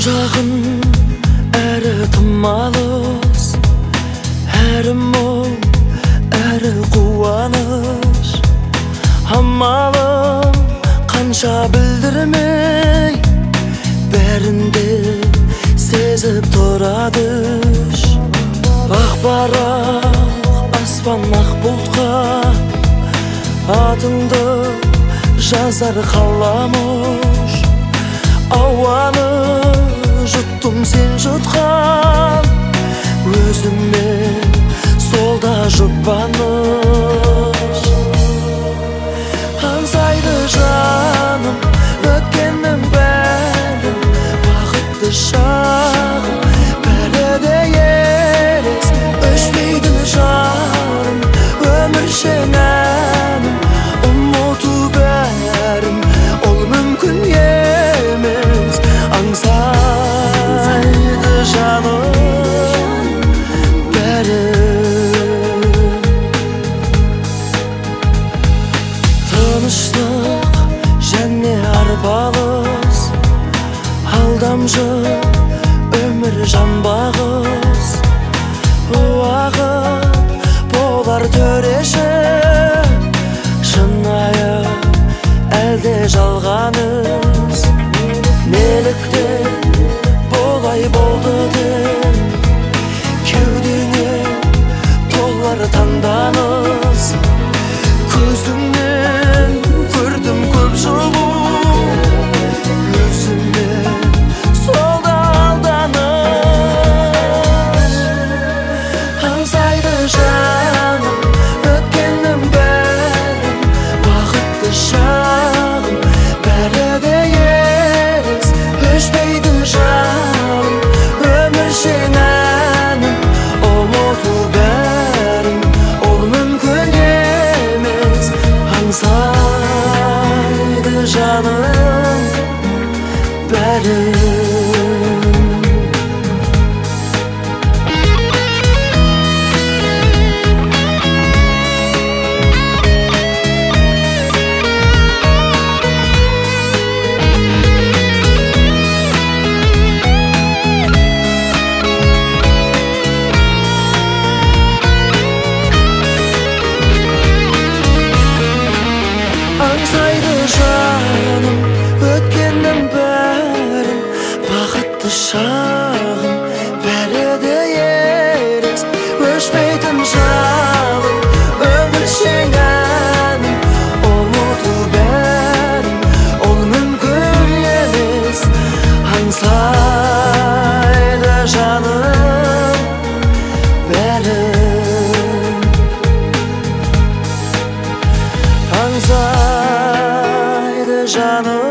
Жағын әрі тым алыс, әрі мұң, әрі қуаныш. Амалым қанша білдірмей, бәрінде сезіп тұрады. Ақ барақ аспан ақ бұлтқа атыңды жазар қаламыш. Ауаны жұттым сен жұтқан, өзіме солда жұбаныш. Аңсайды жаным өткеннің бәрін, бақытты шағым бәрі де елес. Өшпейді жарым өміршең әнім, ұмыту бәрін ол мүмкін емес. Аңсайды жаным бәрі, тыныштық және арпалыс, алдамшы өмір жанбағыс. Уақыт болар төреші, шынайы әлде жалғаныс. Неліктен болай болды деп кеудеңе толар таңданыс. Көзіңнен көрдім көп жылу, өзіме солда алданыш. Аңсайды жаным өткеннің бәрін, бақытты шағым бәрі де елес. Өшпейді жарым өміршең әнім, ұмыту бәрін ол мүмкін емес. Аңсайды жаным бәрі. Аңсайды жаным өткеннің бәрін, бақытты шағым бәрі де елес. Өшпейтін жалын өміршең әнім, ұмыту бәрін ол мүмкін емес. Аңсайды жаным бәрі, аңсайды жаным